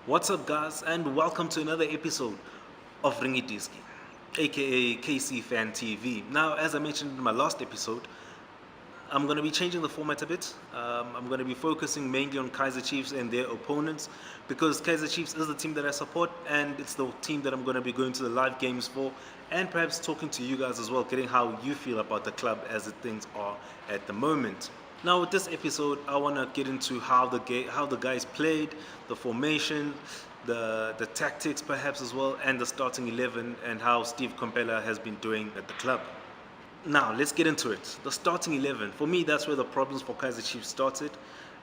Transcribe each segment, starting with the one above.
What's up, guys, and welcome to another episode of Idiski, aka KCFanTV. Now, as I mentioned in my last episode, I'm going to be changing the format a bit. I'm going to be focusing mainly on Kaizer Chiefs and their opponents because Kaizer Chiefs is the team that I support and it's the team that I'm going to be going to the live games for and perhaps talking to you guys as well, getting how you feel about the club as the things are at the moment. Now, with this episode, I want to get into how the guys played, the formation, the tactics perhaps as well, and the starting 11 and how Steve Mpahlele has been doing at the club. Now, let's get into it. The starting 11. For me, that's where the problems for Kaizer Chiefs started.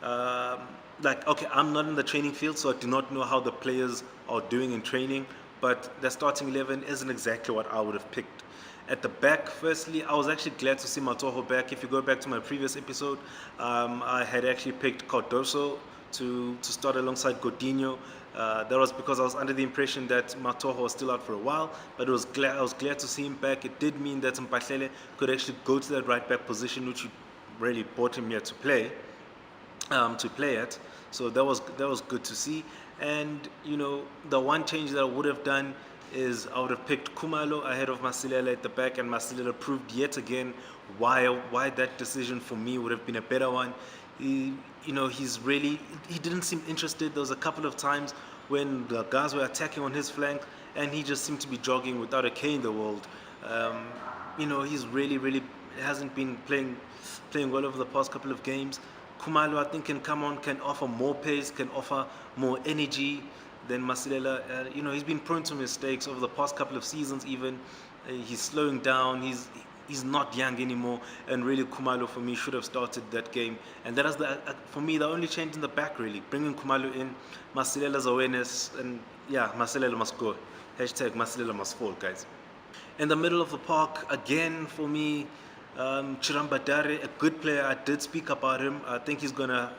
I'm not in the training field, so I do not know how the players are doing in training, but the starting 11 isn't exactly what I would have picked. At the back, firstly, I was actually glad to see Matoho back. If you go back to my previous episode, I had actually picked Cardoso to start alongside Godinho. That was because I was under the impression that Matoho was still out for a while, but I was glad to see him back. It did mean that Mpahlele could actually go to that right back position, which really brought him here to play at. So that was good to see. And the one change that I would have done is I would have picked Khumalo ahead of Mpahlele at the back, and Mpahlele proved yet again why that decision for me would have been a better one. He didn't seem interested. There was a couple of times when the guys were attacking on his flank and he just seemed to be jogging without a care in the world. He's really hasn't been playing well over the past couple of games. Khumalo, I think, can come on, can offer more pace, can offer more energy than Mpahlele. He's been prone to mistakes over the past couple of seasons even. He's slowing down. He's not young anymore, and really Khumalo for me should have started that game. And that is for me the only change in the back, really, bringing Khumalo in, Mpahlele's awareness, and yeah, Mpahlele must go. #Mpahlele must fall, guys. In the middle of the park, again for me, Chirambadare, a good player. I did speak about him. I think he's gonna.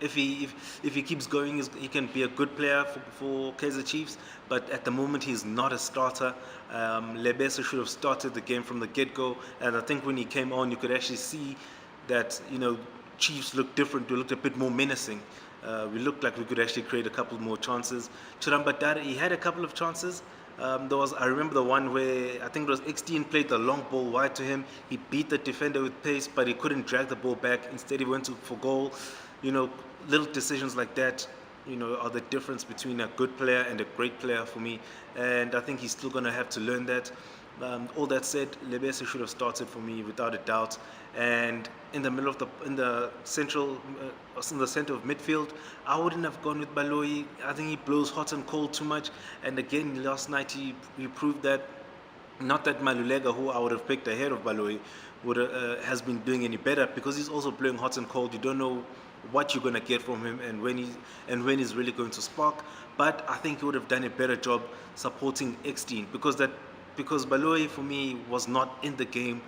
If he keeps going, he can be a good player for Kaizer Chiefs. But at the moment, he's not a starter. Lebese should have started the game from the get-go. And I think when he came on, you could actually see that Chiefs looked different. We looked a bit more menacing. We looked like we could actually create a couple more chances. Chirambadare, he had a couple of chances. I remember the one where I think it was Ekstein played the long ball wide to him. He beat the defender with pace, but he couldn't drag the ball back. Instead, he went for goal. Little decisions like that, are the difference between a good player and a great player for me. And I think he's still going to have to learn that. All that said, Lebese should have started for me without a doubt. And in the center of midfield, I wouldn't have gone with Baloyi. I think he blows hot and cold too much. And again, last night he proved that. Not that Malulega, who I would have picked ahead of Baloyi, has been doing any better, because he's also blowing hot and cold. You don't know what you're going to get from him and when he's really going to spark. But I think he would have done a better job supporting Ekstein, because Baloyi for me was not in the game.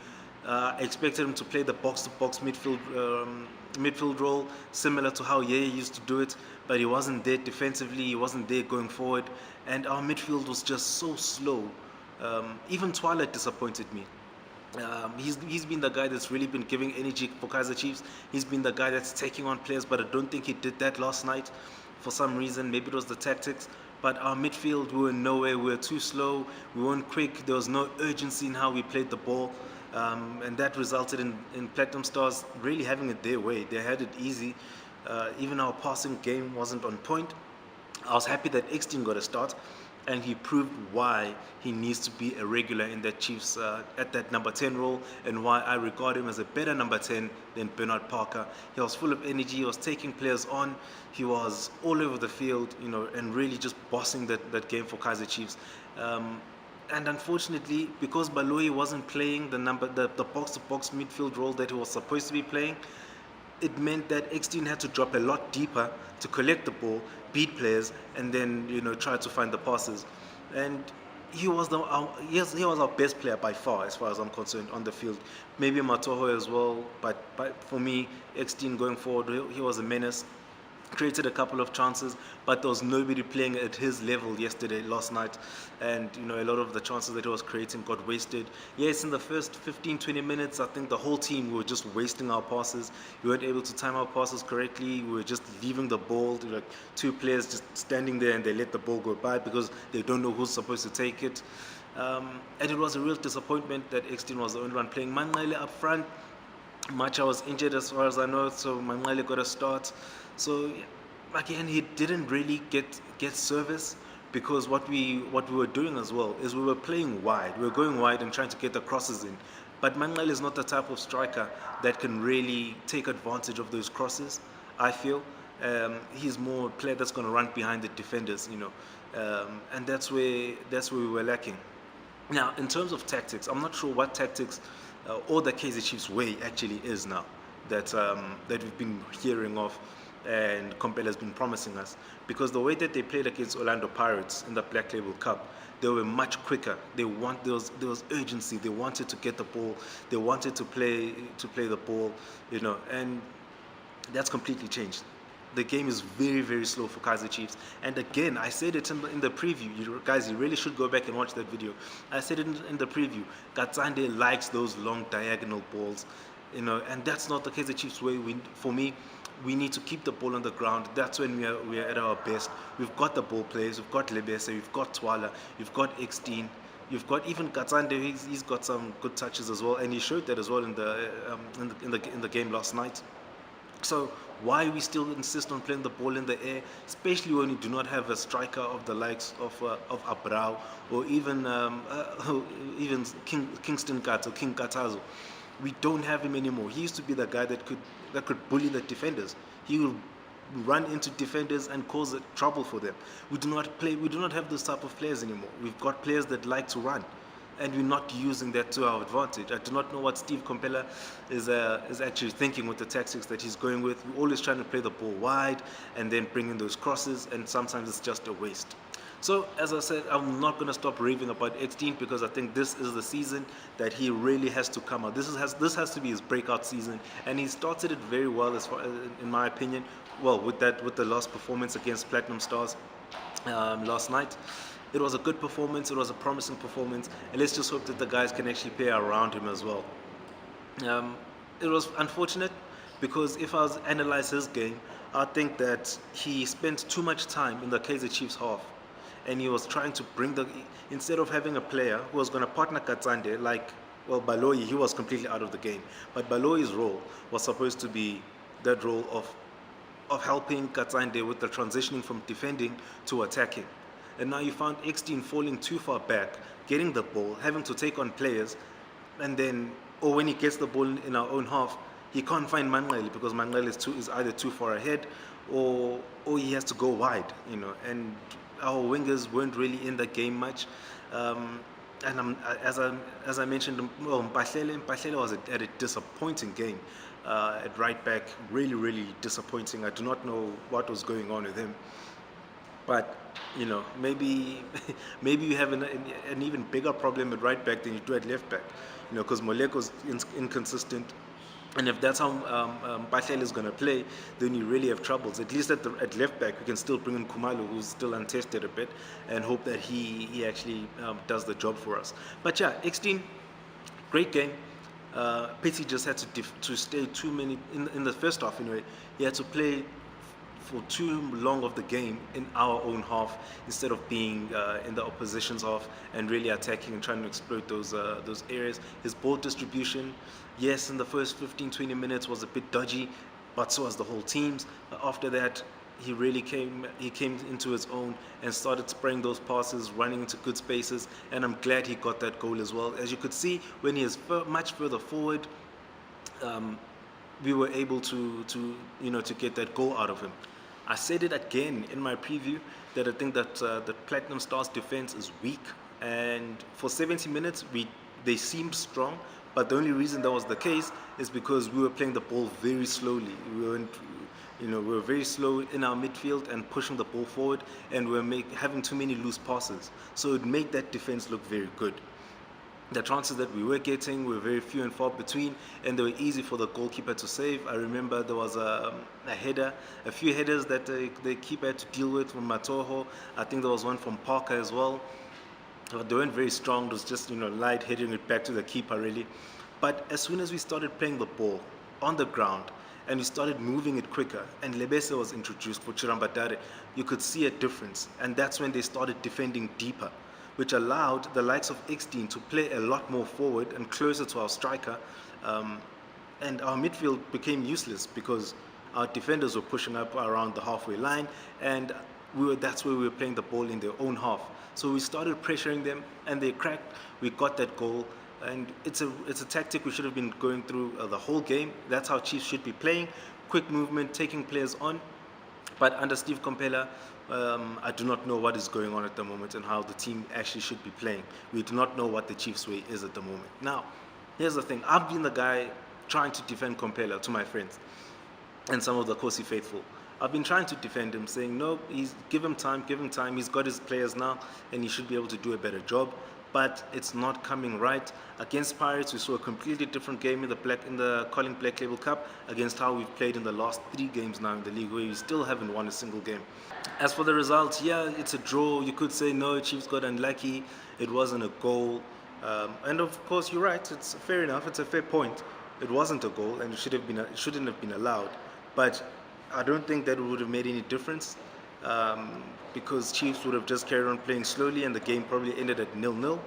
I expected him to play the box-to-box midfield role, similar to how Yeye used to do it, but he wasn't there defensively, he wasn't there going forward, and our midfield was just so slow. Even Twilight disappointed me. He's been the guy that's really been giving energy for Kaizer Chiefs. He's been the guy that's taking on players, but I don't think he did that last night for some reason. Maybe it was the tactics. But our midfield, we were nowhere. We were too slow. We weren't quick. There was no urgency in how we played the ball. And that resulted in Platinum Stars really having it their way. They had it easy. Even our passing game wasn't on point. I was happy that Ekstein got a start, and he proved why he needs to be a regular in that Chiefs at that number 10 role, and why I regard him as a better number 10 than Bernard Parker. He was full of energy. He was taking players on. He was all over the field, and really just bossing that game for Kaizer Chiefs. And unfortunately, because Baloyi wasn't playing the box-to-box midfield role that he was supposed to be playing, it meant that Ekstein had to drop a lot deeper to collect the ball, beat players, and then try to find the passes. And he was our best player by far, as far as I'm concerned, on the field. Maybe Matoho as well, but for me, Ekstein going forward, he was a menace. created a couple of chances, but there was nobody playing at his level last night. And, a lot of the chances that he was creating got wasted. Yes, in the first 15, 20 minutes, I think the whole team were just wasting our passes. We weren't able to time our passes correctly. We were just leaving the ball to like two players just standing there, and they let the ball go by because they don't know who's supposed to take it. And it was a real disappointment that Ekstein was the only one playing. Mpahlele up front, Macha was injured as far as I know, so Mpahlele got a start. So again, he didn't really get service, because what we were doing as well is we were playing wide. We were going wide and trying to get the crosses in. But Mpahlele is not the type of striker that can really take advantage of those crosses, I feel. He's more a player that's going to run behind the defenders, and that's where we were lacking. Now, in terms of tactics, I'm not sure what tactics or the KZ Chiefs way actually is now that we've been hearing of and Mpahlele has been promising us. Because the way that they played against Orlando Pirates in the Black Label Cup, they were much quicker. There was urgency. They wanted to get the ball. They wanted to play the ball, and that's completely changed. The game is very, very slow for Kaizer Chiefs. And again, I said it in the preview. Guys, you really should go back and watch that video. I said it in the preview. Gatsande likes those long diagonal balls, and that's not the Kaizer Chiefs way. For me, we need to keep the ball on the ground. That's when we are at our best. We've got the ball players. We've got Lebese. We've got Twala. We've got Ekstein. You've got even Gatsande. He's got some good touches as well, and he showed that as well in the game last night. So why we still insist on playing the ball in the air, especially when we do not have a striker of the likes of Abrao, or even Kingston Kata, King Katazo. We don't have him anymore. He used to be the guy that could bully the defenders. He would run into defenders and cause trouble for them. We do not have those type of players anymore. We've got players that like to run, and we're not using that to our advantage. I do not know what Steve Mpahlele is actually thinking with the tactics that he's going with. We're always trying to play the ball wide and then bring in those crosses, and sometimes it's just a waste. So, as I said, I'm not going to stop raving about Ekstein, because I think this is the season that he really has to come out. This has to be his breakout season, and he started it very well, in my opinion. Well, with the last performance against Platinum Stars last night. It was a good performance. It was a promising performance, and let's just hope that the guys can actually play around him as well. It was unfortunate, because if I was to analyze his game, I think that he spent too much time in the Kaizer Chiefs half, and he was trying to instead of having a player who was going to partner Gatsande, Baloyi, he was completely out of the game. But Baloyi's role was supposed to be that role of helping Gatsande with the transitioning from defending to attacking. And now you found Ekstein falling too far back, getting the ball, having to take on players, or when he gets the ball in our own half, he can't find Mpahlele, because Mpahlele is either too far ahead, or he has to go wide, and our wingers weren't really in the game much. And as I mentioned, Mpahlele was at a disappointing game at right back, really, really disappointing. I do not know what was going on with him. But, maybe you have an even bigger problem at right back than you do at left back, because Moleko's inconsistent. And if that's how Mpahlele is going to play, then you really have troubles. At least at left back, we can still bring in Khumalo, who's still untested a bit, and hope that he actually does the job for us. But yeah, Ekstein, great game. Pity just had to stay too many in the first half. He had to play for too long of the game in our own half, instead of being in the opposition's half and really attacking and trying to exploit those areas. His ball distribution, yes, in the first 15-20 minutes was a bit dodgy, but so was the whole team's. After that, he really came into his own and started spraying those passes, running into good spaces, and I'm glad he got that goal as well. As you could see, when he is much further forward, we were able to get that goal out of him. I said it again in my preview that I think that the Platinum Stars defense is weak, and for 70 minutes they seemed strong, but the only reason that was the case is because we were playing the ball very slowly. We were very slow in our midfield and pushing the ball forward, and we were having too many loose passes, so it made that defense look very good. The chances that we were getting were very few and far between, and they were easy for the goalkeeper to save. I remember there was a header, a few headers that the keeper had to deal with from Matoho. I think there was one from Parker as well. They weren't very strong. It was just, light heading it back to the keeper, really. But as soon as we started playing the ball on the ground and we started moving it quicker, and Lebese was introduced for Chirambadare, you could see a difference. And that's when they started defending deeper, which allowed the likes of Ekstein to play a lot more forward and closer to our striker. And our midfield became useless because our defenders were pushing up around the halfway line, and that's where we were playing the ball in their own half. So we started pressuring them, and they cracked. We got that goal, and it's a tactic we should have been going through the whole game. That's how Chiefs should be playing: quick movement, taking players on. But under Steve Mpahlele, I do not know what is going on at the moment and how the team actually should be playing. We do not know what the Chiefs' way is at the moment. Now, here's the thing: I've been the guy trying to defend Mpahlele to my friends and some of the Kosi faithful. I've been trying to defend him, saying, no, give him time. He's got his players now, and he should be able to do a better job. But it's not coming right. Against Pirates, we saw a completely different game in the Colin Black Label Cup against how we've played in the last 3 games now in the league, where we still haven't won a single game. As for the results, yeah, it's a draw. You could say, no, Chiefs got unlucky. It wasn't a goal. And of course, you're right. It's fair enough. It's a fair point. It wasn't a goal, and it shouldn't have been allowed. But I don't think that would have made any difference, because Chiefs would have just carried on playing slowly, and the game probably ended at 0-0.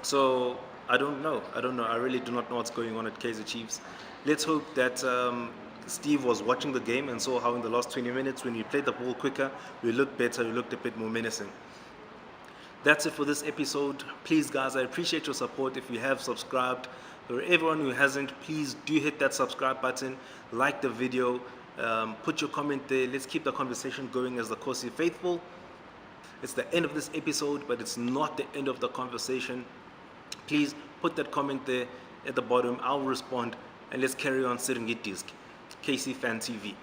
So I don't know. I really do not know what's going on at Kaizer Chiefs. Let's hope that Steve was watching the game and saw how in the last 20 minutes, when we played the ball quicker, we looked better, we looked a bit more menacing. That's it for this episode. Please, guys, I appreciate your support. If you have subscribed, for everyone who hasn't, please do hit that subscribe button, like the video, put your comment there. Let's keep the conversation going as the Kosi faithful. It's the end of this episode, but it's not the end of the conversation. Please put that comment there at the bottom. I'll respond, and let's carry on sitting idiski. KCFanTV.